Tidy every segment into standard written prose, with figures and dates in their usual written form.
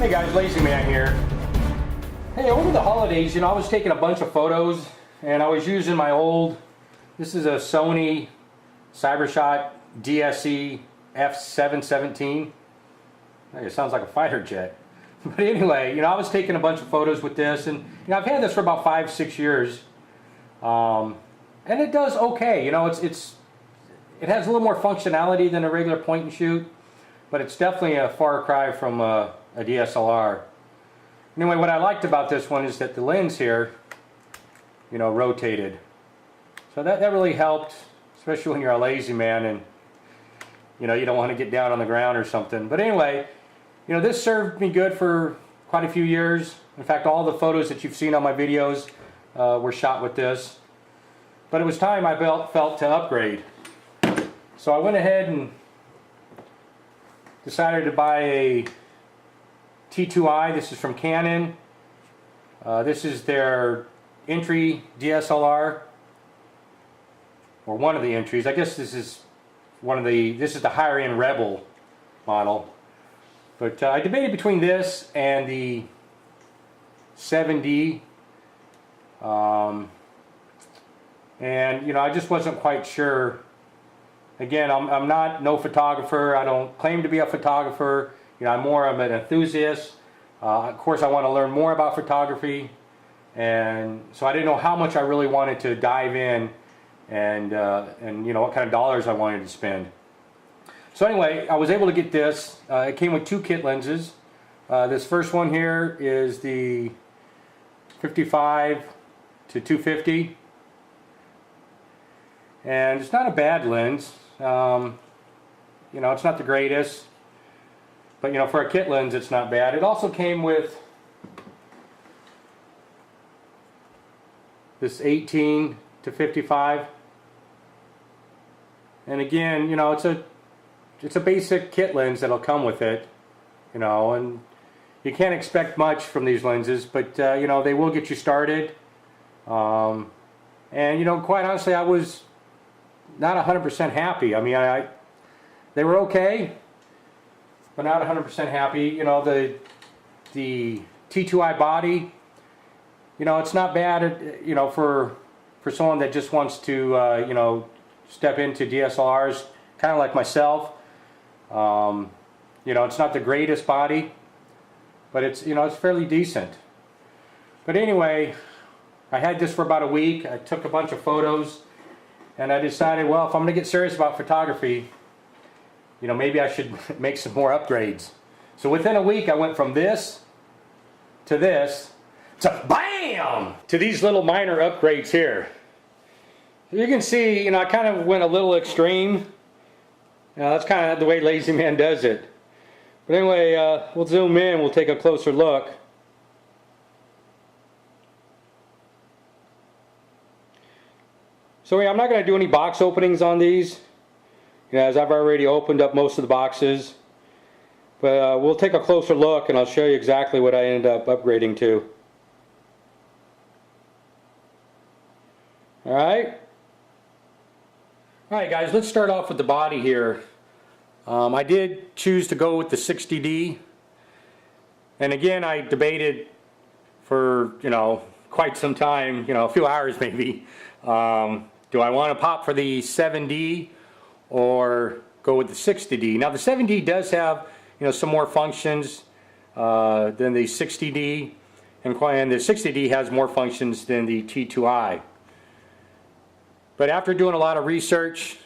Hey guys, LazyMan here. Hey, over the holidays, I was taking a bunch of photos and I was using my old, this is a Sony CyberShot DSE F717. It sounds like a fighter jet. But anyway, I was taking a bunch of photos with this, and I've had this for about 5-6 years. And it does okay. It has a little more functionality than a regular point and shoot, but it's definitely a far cry from a DSLR. Anyway, what I liked about this one is that the lens here, rotated. So that really helped, especially when you're a lazy man and you don't want to get down on the ground or something. But anyway, this served me good for quite a few years. In fact, all the photos that you've seen on my videos were shot with this. But it was time I felt to upgrade. So I went ahead and decided to buy a T2i. This is from Canon. This is their entry DSLR, or one of the entries. I guess this is the higher end Rebel model. But I debated between this and the 7D. And I just wasn't quite sure. Again, I'm no photographer. I don't claim to be a photographer. I'm more of an enthusiast. Of course, I want to learn more about photography, and so I didn't know how much I really wanted to dive in, and what kind of dollars I wanted to spend. So anyway, I was able to get this. It came with 2 kit lenses. This first one here is the 55 to 250, and it's not a bad lens. It's not the greatest, but for a kit lens it's not bad. It also came with this 18 to 55, and again, it's a basic kit lens that'll come with it, and you can't expect much from these lenses, but they will get you started. And quite honestly, I was not 100% happy. I mean, they were okay, but not 100% happy. The T2i body, it's not bad. For someone that just wants to step into DSLRs, kind of like myself. It's not the greatest body, but it's fairly decent. But anyway, I had this for about a week. I took a bunch of photos, and I decided, well, if I'm going to get serious about photography, maybe I should make some more upgrades. So within a week, I went from this to BAM! To these little minor upgrades here. You can see, I kind of went a little extreme. That's kind of the way LazyMan does it. But anyway, we'll zoom in, we'll take a closer look. So I'm not going to do any box openings on these, as I've already opened up most of the boxes. But we'll take a closer look and I'll show you exactly what I ended up upgrading to. Alright guys, let's start off with the body here. I did choose to go with the 60D, and again I debated for quite some time, a few hours maybe. Do I want to pop for the 7D or go with the 60D? Now the 7D does have some more functions than the 60D, and the 60D has more functions than the T2i. But after doing a lot of research,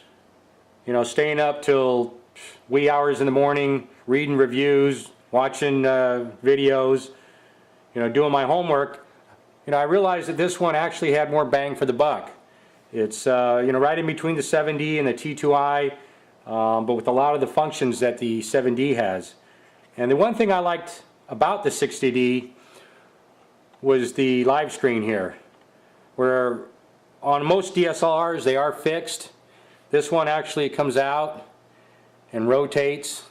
staying up till wee hours in the morning, reading reviews, watching videos, doing my homework, I realized that this one actually had more bang for the buck. It's right in between the 7D and the T2i, but with a lot of the functions that the 7D has. And the one thing I liked about the 60D was the live screen here, where on most DSLRs they are fixed. This one actually comes out and rotates.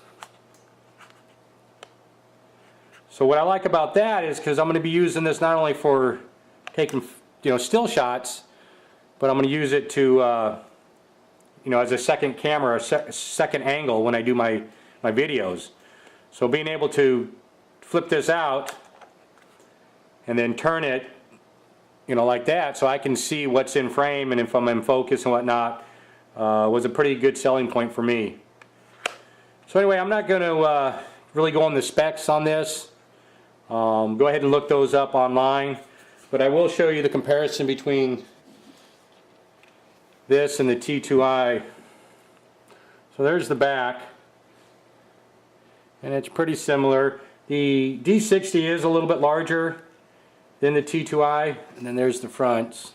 So what I like about that is because I'm going to be using this not only for taking still shots, but I'm going to use it to as a second camera, a second angle when I do my videos. So being able to flip this out and then turn it, you know, like that, so I can see what's in frame and if I'm in focus and whatnot, was a pretty good selling point for me. So anyway, I'm not going to really go on the specs on this. Go ahead and look those up online, but I will show you the comparison between this and the T2i. So there's the back, and it's pretty similar. The D60 is a little bit larger than the T2i, and then there's the fronts.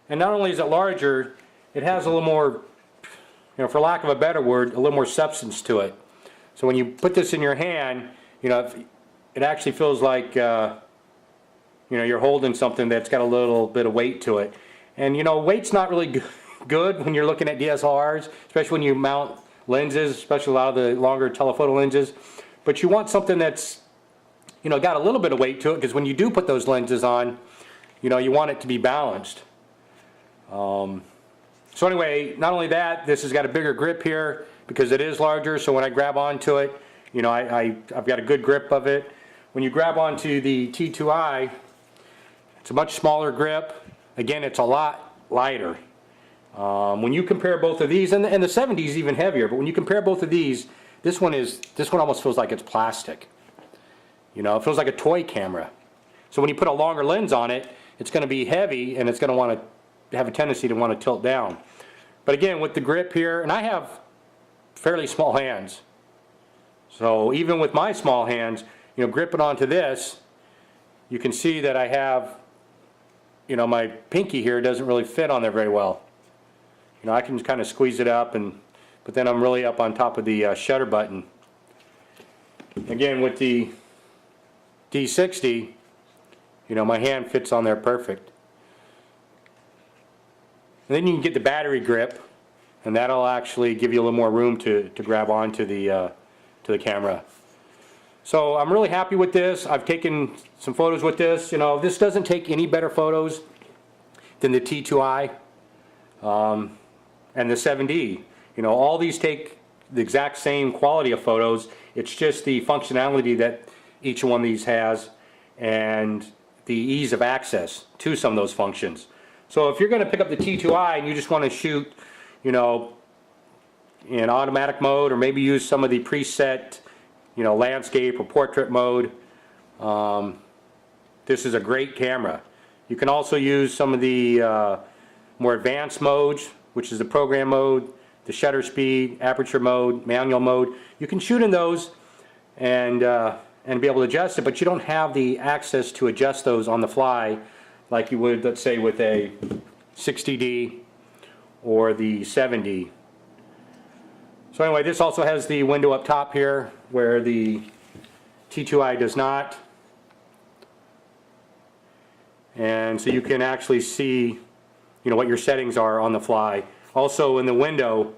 And not only is it larger, it has a little more, you know, for lack of a better word, a little more substance to it. So when you put this in your hand, you know, it actually feels like, you know, you're holding something that's got a little bit of weight to it. And you know, weight's not really good when you're looking at DSLRs, especially when you mount lenses, especially a lot of the longer telephoto lenses. But you want something that's, you know, got a little bit of weight to it, because when you do put those lenses on, you know, you want it to be balanced. So anyway, not only that, this has got a bigger grip here because it is larger, so when I grab onto it, you know, I've got a good grip of it. When you grab onto the T2i, it's a much smaller grip. Again, it's a lot lighter. When you compare both of these, and the 70 is even heavier, but when you compare both of these, this one almost feels like it's plastic. You know, it feels like a toy camera. So when you put a longer lens on it, it's going to be heavy and it's going to want to have a tendency to want to tilt down. But again, with the grip here, and I have fairly small hands, so even with my small hands, you know, gripping onto this, you can see that I have, you know, my pinky here doesn't really fit on there very well. You know, I can kind of squeeze it up, but then I'm really up on top of the shutter button. Again, with the D60, you know, my hand fits on there perfect. And then you can get the battery grip, and that'll actually give you a little more room to grab onto the camera. So I'm really happy with this. I've taken some photos with this. You know, this doesn't take any better photos than the T2i and the 7D. You know, all these take the exact same quality of photos. It's just the functionality that each one of these has and the ease of access to some of those functions. So if you're going to pick up the T2i and you just want to shoot, you know, in automatic mode, or maybe use some of the preset, you know, landscape or portrait mode, this is a great camera. You can also use some of the more advanced modes, which is the program mode, the shutter speed, aperture mode, manual mode. You can shoot in those and be able to adjust it, but you don't have the access to adjust those on the fly like you would, let's say, with a 60D or the 7D. So anyway, this also has the window up top here where the T2i does not. And so you can actually see, you know, what your settings are on the fly. Also in the window,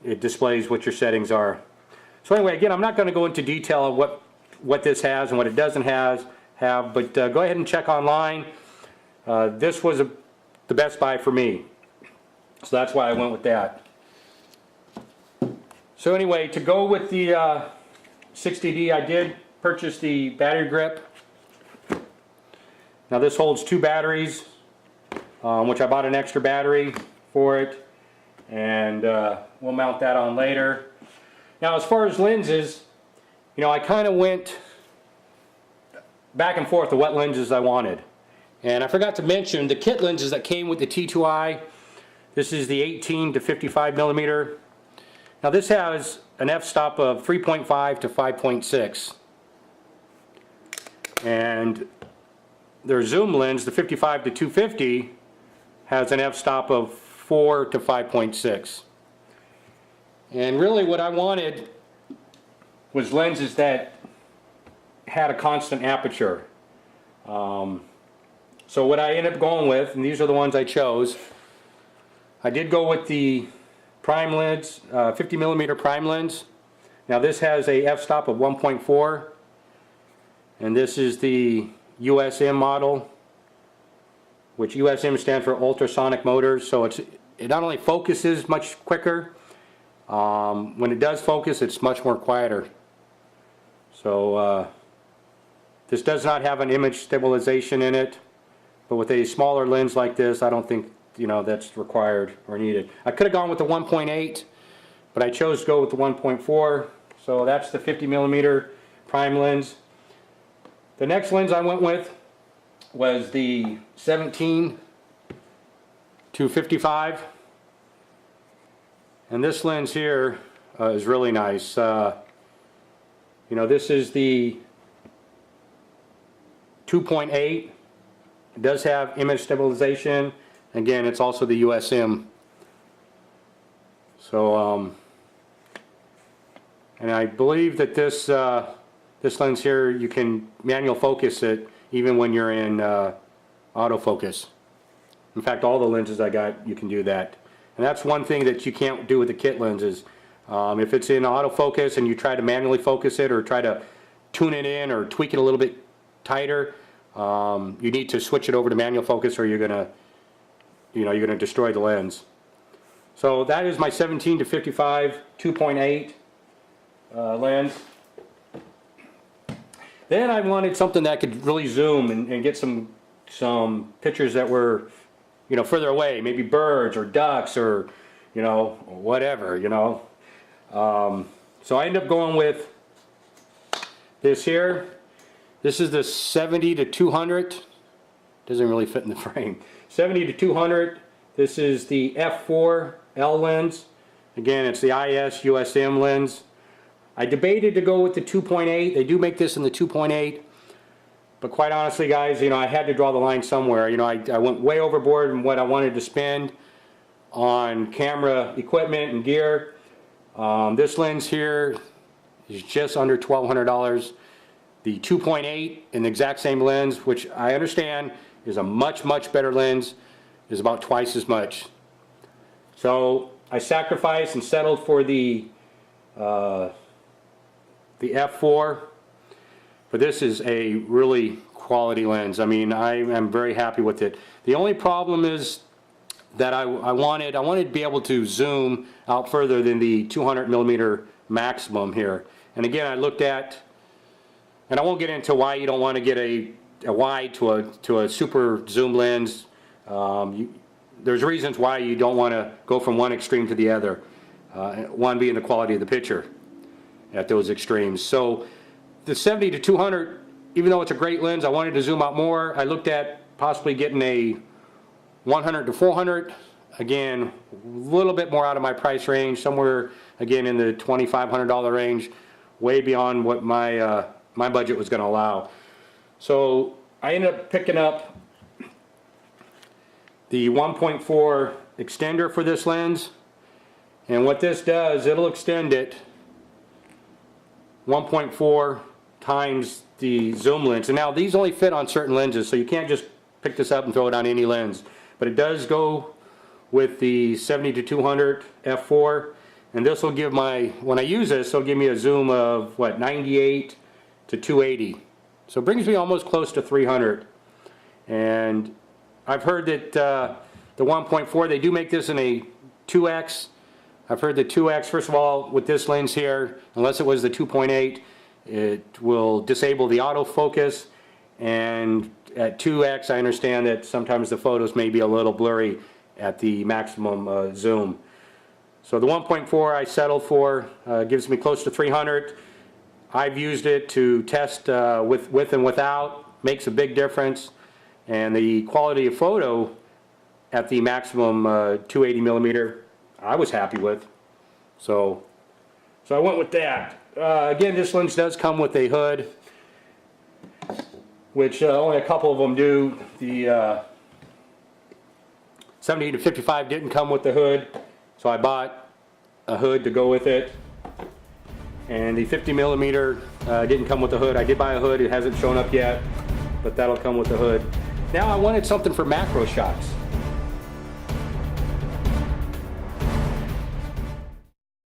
it displays what your settings are. So anyway, again, I'm not going to go into detail of what this has and what it doesn't have, but go ahead and check online. This was the best buy for me, so that's why I went with that. So anyway, to go with the 60D, I did purchase the battery grip. Now this holds 2 batteries, which I bought an extra battery for it, and we'll mount that on later. Now as far as lenses, you know, I kind of went back and forth to what lenses I wanted. And I forgot to mention the kit lenses that came with the T2i. This is the 18 to 55 millimeter. Now this has an f-stop of 3.5 to 5.6. And their zoom lens, the 55 to 250, has an f-stop of 4 to 5.6. And really what I wanted was lenses that had a constant aperture. So what I ended up going with, and these are the ones I chose, I did go with the prime lens, 50 millimeter prime lens. Now this has a f-stop of 1.4, and this is the USM model, which USM stands for ultrasonic motors, so it not only focuses much quicker, when it does focus, it's much more quieter. So this does not have an image stabilization in it, but with a smaller lens like this, I don't think, you know, that's required or needed. I could have gone with the 1.8, but I chose to go with the 1.4. So that's the 50mm prime lens. The next lens I went with was the 17 to 55, and this lens here is really nice. You know, this is the 2.8. It does have image stabilization. Again, it's also the USM. So, and I believe that this this lens here, you can manual focus it even when you're in autofocus. In fact, all the lenses I got, you can do that. And that's one thing that you can't do with the kit lenses. If it's in autofocus and you try to manually focus it or try to tune it in or tweak it a little bit tighter, you need to switch it over to manual focus, or you're gonna, you know, you're gonna destroy the lens. So that is my 17 to 55 2.8 lens. Then I wanted something that could really zoom and get some pictures that were, you know, further away, maybe birds or ducks or, you know, whatever, you know. So I ended up going with this here. This is the 70 to 200. Doesn't really fit in the frame. 70 to 200. This is the f4L lens. Again, it's the IS USM lens. I debated to go with the 2.8. They do make this in the 2.8. But quite honestly, guys, you know, I had to draw the line somewhere. You know, I went way overboard in what I wanted to spend on camera equipment and gear. This lens here is just under $1,200. The 2.8 in the exact same lens, which I understand is a much better lens, is about twice as much. So I sacrificed and settled for the f4. But this is a really quality lens. I mean, I am very happy with it. The only problem is that I wanted to be able to zoom out further than the 200mm maximum here. And again, I looked at, and I won't get into why you don't want to get a wide to a super zoom lens. There's reasons why you don't want to go from one extreme to the other. One being the quality of the picture at those extremes. So the 70 to 200, even though it's a great lens, I wanted to zoom out more. I looked at possibly getting a 100 to 400. Again, a little bit more out of my price range, somewhere again in the $2,500 range, way beyond what my my budget was going to allow. So I ended up picking up the 1.4 extender for this lens, and what this does, it'll extend it 1.4 times the zoom lens. And now these only fit on certain lenses, so you can't just pick this up and throw it on any lens. But it does go with the 70 to 200 f4, and this will give my, when I use this, it'll give me a zoom of what, 98 to 280. So it brings me almost close to 300. And I've heard that the 1.4, they do make this in a 2x. I've heard the 2x, first of all, with this lens here, unless it was the 2.8, it will disable the autofocus, and at 2x I understand that sometimes the photos may be a little blurry at the maximum zoom. So the 1.4 I settled for, gives me close to 300. I've used it to test with and without, makes a big difference, and the quality of photo at the maximum 280mm I was happy with. So I went with that. Again, this lens does come with a hood, which only a couple of them do. The 70 to 55 didn't come with the hood, so I bought a hood to go with it. And the 50mm didn't come with the hood. I did buy a hood, it hasn't shown up yet, but that'll come with the hood. Now I wanted something for macro shots.